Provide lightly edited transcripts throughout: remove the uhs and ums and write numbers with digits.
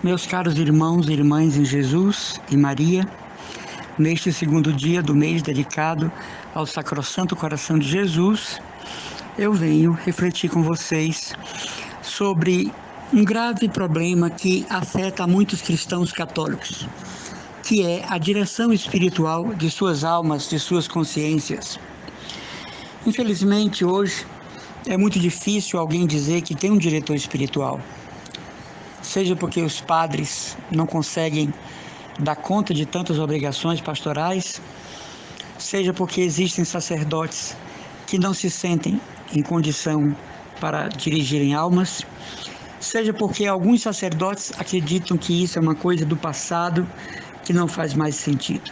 Meus caros irmãos e irmãs em Jesus e Maria, neste segundo dia do mês dedicado ao Sacrosanto Coração de Jesus, eu venho refletir com vocês sobre um grave problema que afeta muitos cristãos católicos, que é a direção espiritual de suas almas, de suas consciências. Infelizmente, hoje, é muito difícil alguém dizer que tem um diretor espiritual. Seja porque os padres não conseguem dar conta de tantas obrigações pastorais, seja porque existem sacerdotes que não se sentem em condição para dirigirem almas, seja porque alguns sacerdotes acreditam que isso é uma coisa do passado que não faz mais sentido.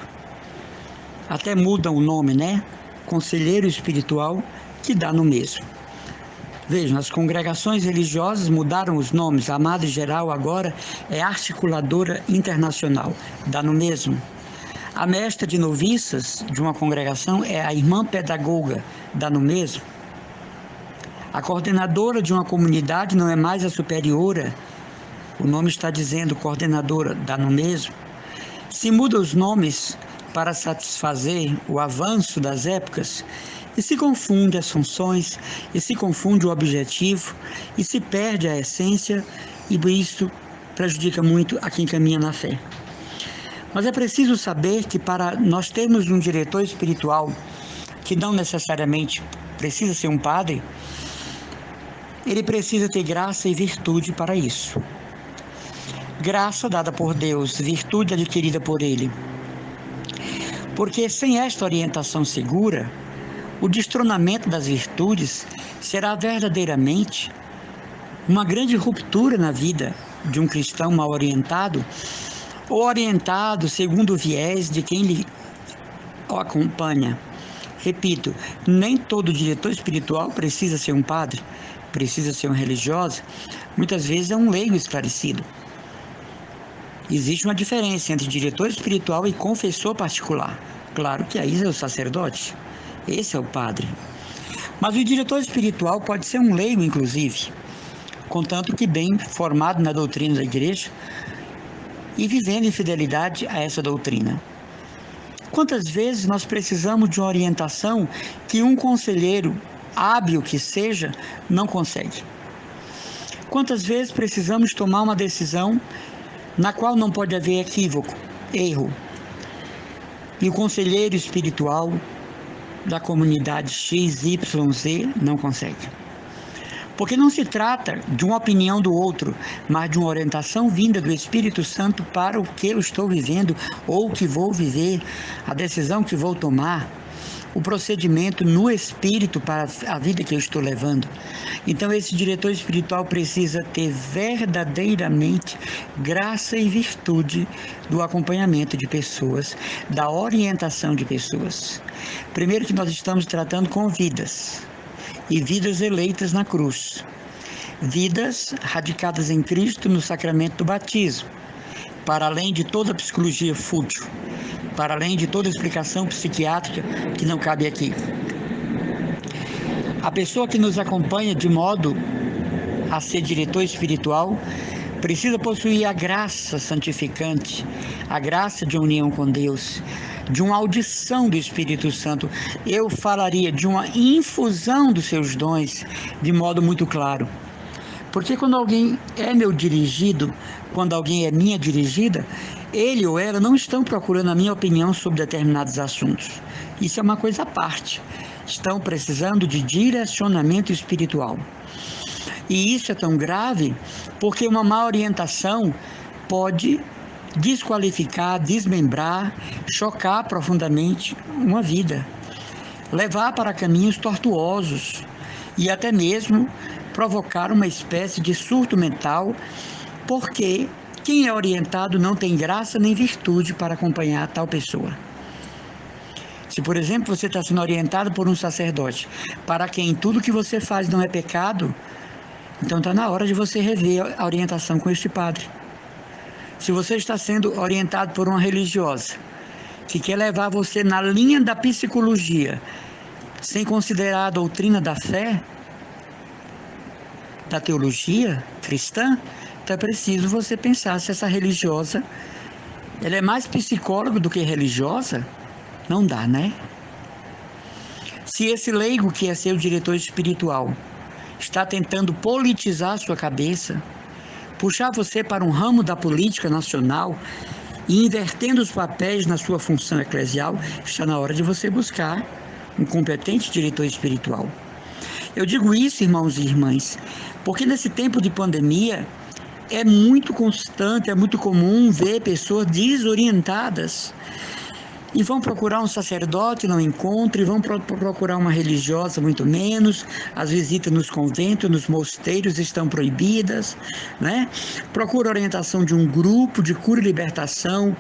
Até mudam o nome, né? Conselheiro espiritual, que dá no mesmo. Vejam, as congregações religiosas mudaram os nomes. A Madre Geral agora é Articuladora Internacional, dá no mesmo. A mestra de noviças de uma congregação é a Irmã Pedagoga, dá no mesmo. A coordenadora de uma comunidade não é mais a superiora, o nome está dizendo coordenadora, dá no mesmo. Se muda os nomes para satisfazer o avanço das épocas, e se confunde as funções, e se confunde o objetivo, e se perde a essência, e isso prejudica muito a quem caminha na fé. Mas é preciso saber que para nós termos um diretor espiritual, que não necessariamente precisa ser um padre, ele precisa ter graça e virtude para isso. Graça dada por Deus, virtude adquirida por Ele. Porque sem esta orientação segura, o destronamento das virtudes será verdadeiramente uma grande ruptura na vida de um cristão mal orientado, ou orientado segundo o viés de quem lhe acompanha. Repito, nem todo diretor espiritual precisa ser um padre, precisa ser um religioso, muitas vezes é um leigo esclarecido. Existe uma diferença entre diretor espiritual e confessor particular. Claro que aí é o sacerdote. Esse é o padre. Mas o diretor espiritual pode ser um leigo, inclusive, contanto que bem formado na doutrina da igreja e vivendo em fidelidade a essa doutrina. Quantas vezes nós precisamos de uma orientação que um conselheiro, hábil que seja, não consegue? Quantas vezes precisamos tomar uma decisão na qual não pode haver equívoco, erro, e o conselheiro espiritual da comunidade XYZ não consegue. Porque não se trata de uma opinião do outro, mas de uma orientação vinda do Espírito Santo para o que eu estou vivendo ou o que vou viver, a decisão que vou tomar, o procedimento no Espírito para a vida que eu estou levando. Então esse diretor espiritual precisa ter verdadeiramente graça e virtude do acompanhamento de pessoas, da orientação de pessoas. Primeiro que nós estamos tratando com vidas, e vidas eleitas na cruz. Vidas radicadas em Cristo no sacramento do batismo, para além de toda a psicologia fútil, para além de toda a explicação psiquiátrica que não cabe aqui. A pessoa que nos acompanha de modo a ser diretor espiritual precisa possuir a graça santificante, a graça de união com Deus, de uma audição do Espírito Santo. Eu falaria de uma infusão dos seus dons de modo muito claro. Porque quando alguém é meu dirigido, quando alguém é minha dirigida, ele ou ela não estão procurando a minha opinião sobre determinados assuntos. Isso é uma coisa à parte. Estão precisando de direcionamento espiritual. E isso é tão grave porque uma má orientação pode desqualificar, desmembrar, chocar profundamente uma vida, levar para caminhos tortuosos e até mesmo provocar uma espécie de surto mental, porque quem é orientado não tem graça nem virtude para acompanhar tal pessoa. Se, por exemplo, você está sendo orientado por um sacerdote, para quem tudo que você faz não é pecado, então está na hora de você rever a orientação com este padre. Se você está sendo orientado por uma religiosa, que quer levar você na linha da psicologia, sem considerar a doutrina da fé, da teologia cristã, Então é preciso você pensar se essa religiosa, ela é mais psicóloga do que religiosa? Não dá, né? Se esse leigo que é seu diretor espiritual está tentando politizar a sua cabeça, puxar você para um ramo da política nacional e invertendo os papéis na sua função eclesial, está na hora de você buscar um competente diretor espiritual. Eu digo isso, irmãos e irmãs, porque nesse tempo de pandemia é muito constante, é muito comum ver pessoas desorientadas e vão procurar um sacerdote, não encontram, e vão procurar uma religiosa, muito menos. As visitas nos conventos, nos mosteiros estão proibidas, né? Procura orientação de um grupo de cura e libertação,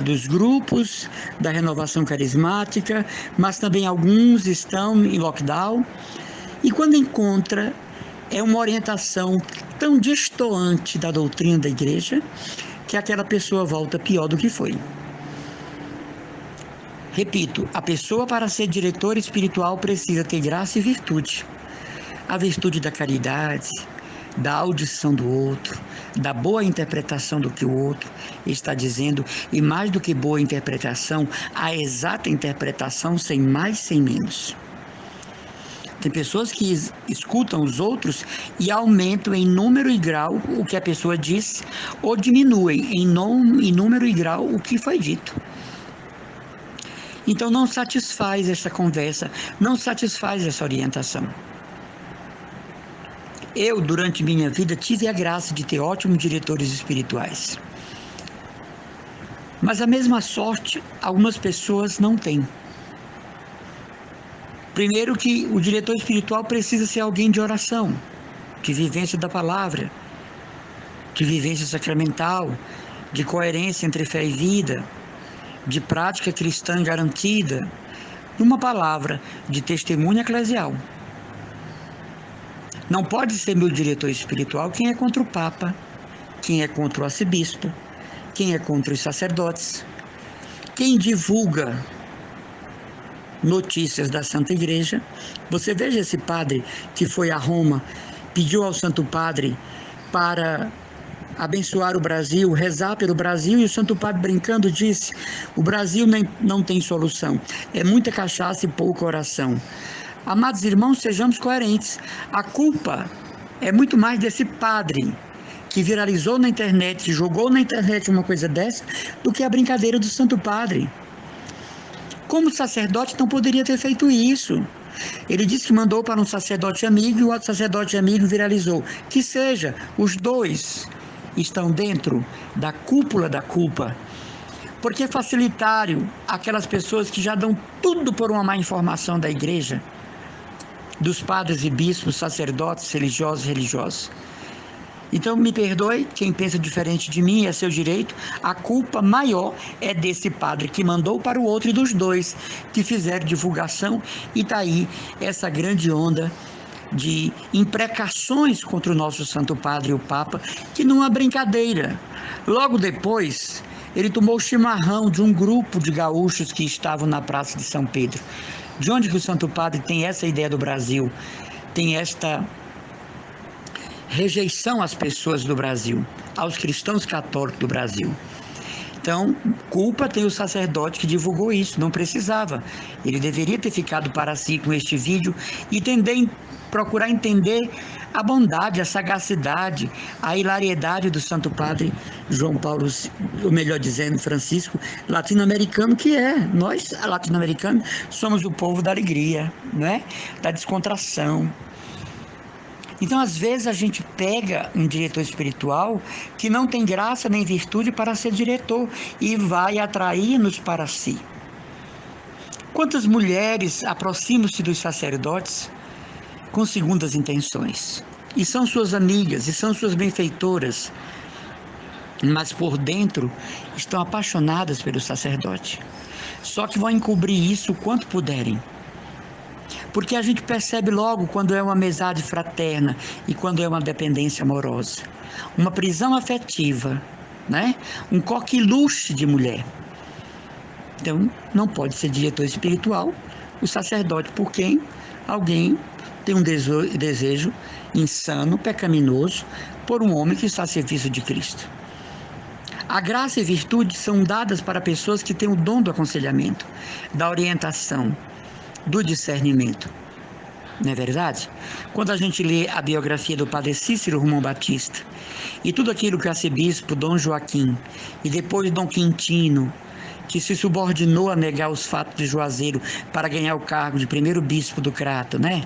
dos grupos da renovação carismática, mas também alguns estão em lockdown. E quando encontra, é uma orientação tão destoante da doutrina da igreja, que aquela pessoa volta pior do que foi. Repito, a pessoa para ser diretor espiritual precisa ter graça e virtude. A virtude da caridade, da audição do outro, da boa interpretação do que o outro está dizendo, e mais do que boa interpretação, a exata interpretação, sem mais, sem menos. Tem pessoas que escutam os outros e aumentam em número e grau o que a pessoa diz, ou diminuem em número e grau o que foi dito. Então não satisfaz essa conversa, não satisfaz essa orientação. Eu, durante minha vida, tive a graça de ter ótimos diretores espirituais. Mas a mesma sorte, algumas pessoas não têm. Primeiro que o diretor espiritual precisa ser alguém de oração, de vivência da palavra, de vivência sacramental, de coerência entre fé e vida, de prática cristã garantida, numa palavra, de testemunho eclesial. Não pode ser meu diretor espiritual quem é contra o Papa, quem é contra o arcebispo, quem é contra os sacerdotes, quem divulga notícias da Santa Igreja. Você veja esse padre que foi a Roma, pediu ao Santo Padre para abençoar o Brasil, rezar pelo Brasil, e o Santo Padre, brincando, disse: o Brasil não tem solução, é muita cachaça e pouca oração. Amados irmãos, sejamos coerentes. A culpa é muito mais desse padre que viralizou na internet, jogou na internet uma coisa dessa, do que a brincadeira do Santo Padre. Como sacerdote não poderia ter feito isso. Ele disse que mandou para um sacerdote amigo e o outro sacerdote amigo viralizou. Que seja, os dois estão dentro da cúpula da culpa. Porque é facilitário aquelas pessoas que já dão tudo por uma má informação da igreja, dos padres e bispos, sacerdotes, religiosos. Então, me perdoe, quem pensa diferente de mim, é seu direito. A culpa maior é desse padre que mandou para o outro, e dos dois que fizeram divulgação. E está aí essa grande onda de imprecações contra o nosso Santo Padre, o Papa, que não é brincadeira. Logo depois, ele tomou o chimarrão de um grupo de gaúchos que estavam na Praça de São Pedro. De onde que o Santo Padre tem essa ideia do Brasil? Tem esta rejeição às pessoas do Brasil, aos cristãos católicos do Brasil. Então, culpa tem o sacerdote que divulgou isso, não precisava. Ele deveria ter ficado para si com este vídeo e procurar entender a bondade, a sagacidade, a hilariedade do Santo Padre João Paulo, ou melhor dizendo, Francisco, latino-americano que é. Nós, latino-americanos, somos o povo da alegria, né? Da descontração. Então, às vezes, a gente pega um diretor espiritual que não tem graça nem virtude para ser diretor e vai atrair-nos para si. Quantas mulheres aproximam-se dos sacerdotes com segundas intenções? E são suas amigas, e são suas benfeitoras, mas por dentro estão apaixonadas pelo sacerdote. Só que vão encobrir isso o quanto puderem. Porque a gente percebe logo quando é uma amizade fraterna e quando é uma dependência amorosa. Uma prisão afetiva, né? Um coqueluche de mulher. Então, não pode ser diretor espiritual o sacerdote por quem alguém tem um desejo insano, pecaminoso, por um homem que está a serviço de Cristo. A graça e virtude são dadas para pessoas que têm o dom do aconselhamento, da orientação, do discernimento. Não é verdade? Quando a gente lê a biografia do padre Cícero Romão Batista e tudo aquilo que o arcebispo Dom Joaquim e depois Dom Quintino, que se subordinou a negar os fatos de Juazeiro para ganhar o cargo de primeiro bispo do Crato, né?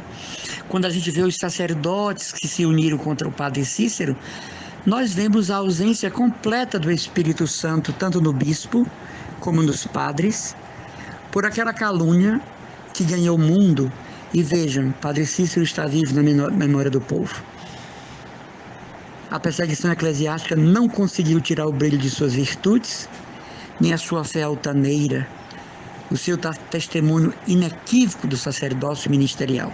Quando a gente vê os sacerdotes que se uniram contra o padre Cícero, nós vemos a ausência completa do Espírito Santo, tanto no bispo como nos padres, por aquela calúnia que ganhou o mundo. E vejam, Padre Cícero está vivo na memória do povo. A perseguição eclesiástica não conseguiu tirar o brilho de suas virtudes, nem a sua fé altaneira, o seu testemunho inequívoco do sacerdócio ministerial.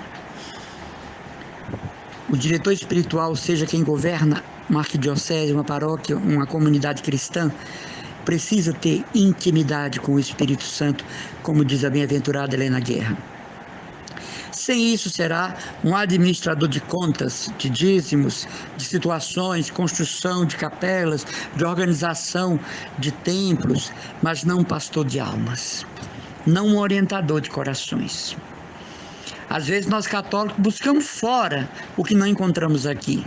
O diretor espiritual, seja quem governa uma arquidiocese, uma paróquia, uma comunidade cristã, precisa ter intimidade com o Espírito Santo, como diz a bem-aventurada Helena Guerra. Sem isso, será um administrador de contas, de dízimos, de situações, construção de capelas, de organização de templos, mas não um pastor de almas, não um orientador de corações. Às vezes nós católicos buscamos fora o que não encontramos aqui.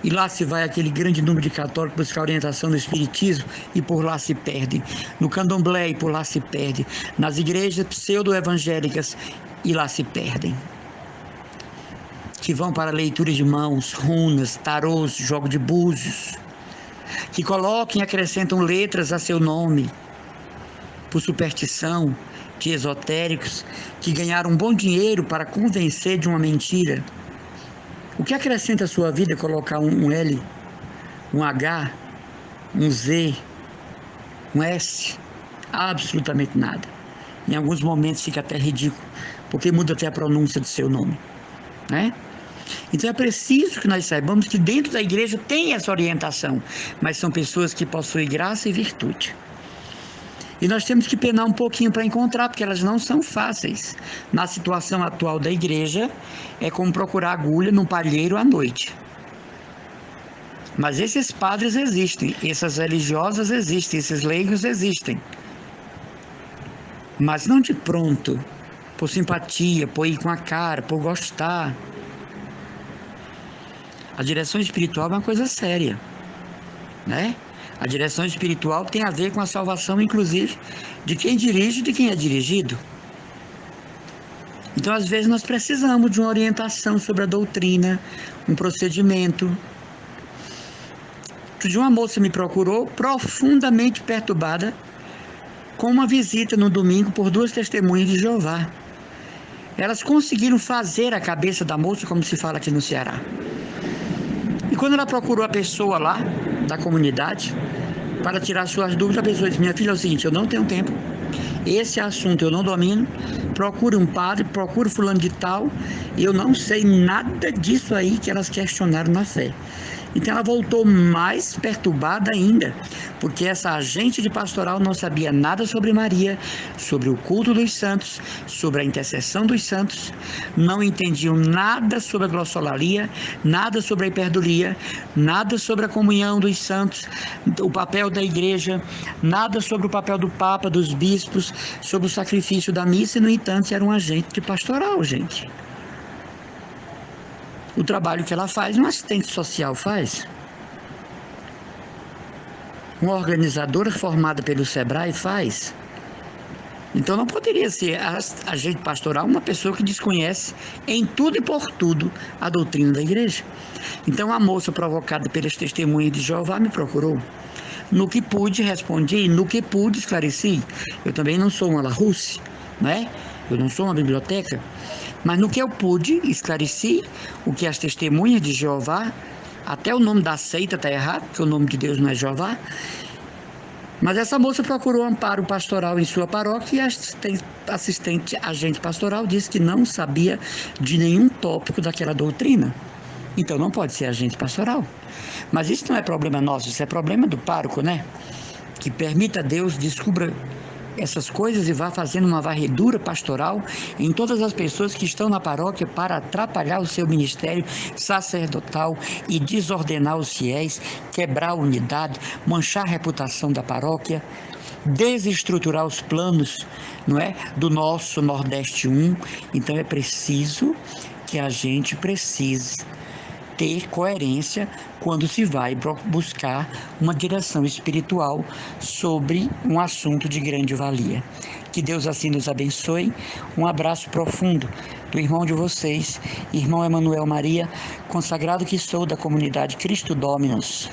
E lá se vai aquele grande número de católicos buscar orientação no espiritismo e por lá se perde. No candomblé e por lá se perde. Nas igrejas pseudo-evangélicas e lá se perdem. Que vão para leitura de mãos, runas, tarôs, jogo de búzios. Que colocam e acrescentam letras a seu nome. Por superstição, de esotéricos que ganharam um bom dinheiro para convencer de uma mentira. O que acrescenta a sua vida colocar um L, um H, um Z, um S? Absolutamente nada. Em alguns momentos fica até ridículo, porque muda até a pronúncia do seu nome, né? Então é preciso que nós saibamos que dentro da igreja tem essa orientação, mas são pessoas que possuem graça e virtude. E nós temos que penar um pouquinho para encontrar, porque elas não são fáceis. Na situação atual da igreja, é como procurar agulha num palheiro à noite. Mas esses padres existem, essas religiosas existem, esses leigos existem. Mas não de pronto, por simpatia, por ir com a cara, por gostar. A direção espiritual é uma coisa séria, né? A direção espiritual tem a ver com a salvação, inclusive, de quem dirige e de quem é dirigido. Então, às vezes, nós precisamos de uma orientação sobre a doutrina, um procedimento. Outro dia, uma moça me procurou profundamente perturbada com uma visita no domingo por 2 testemunhas de Jeová. Elas conseguiram fazer a cabeça da moça, como se fala aqui no Ceará. E quando ela procurou a pessoa lá, da comunidade, para tirar suas dúvidas, a pessoa disse: minha filha, é o seguinte, eu não tenho tempo, esse assunto eu não domino, procure um padre, procure fulano de tal, eu não sei nada disso aí que elas questionaram na fé. Então ela voltou mais perturbada ainda, porque essa agente de pastoral não sabia nada sobre Maria, sobre o culto dos santos, sobre a intercessão dos santos, não entendiam nada sobre a glossolalia, nada sobre a hiperdulia, nada sobre a comunhão dos santos, o papel da igreja, nada sobre o papel do Papa, dos bispos, sobre o sacrifício da missa, e no entanto era um agente de pastoral, gente. O trabalho que ela faz, um assistente social faz. Uma organizadora formada pelo Sebrae faz. Então não poderia ser agente pastoral uma pessoa que desconhece em tudo e por tudo a doutrina da igreja. Então a moça, provocada pelas testemunhas de Jeová, me procurou. No que pude, respondi, no que pude, esclareci. Eu também não sou uma Larousse, né? Eu não sou uma biblioteca. Mas no que eu pude, esclareci o que as testemunhas de Jeová, até o nome da seita está errado, porque o nome de Deus não é Jeová. Mas essa moça procurou amparo pastoral em sua paróquia e a assistente agente pastoral disse que não sabia de nenhum tópico daquela doutrina. Então não pode ser agente pastoral. Mas isso não é problema nosso, isso é problema do pároco, né? Que permita a Deus, descubra essas coisas e vá fazendo uma varredura pastoral em todas as pessoas que estão na paróquia para atrapalhar o seu ministério sacerdotal e desordenar os fiéis, quebrar a unidade, manchar a reputação da paróquia, desestruturar os planos, não é, do nosso Nordeste 1. Então é preciso que a gente precise ter coerência quando se vai buscar uma direção espiritual sobre um assunto de grande valia. Que Deus assim nos abençoe. Um abraço profundo do irmão de vocês, irmão Emanuel Maria, consagrado que sou da comunidade Cristo Dominus.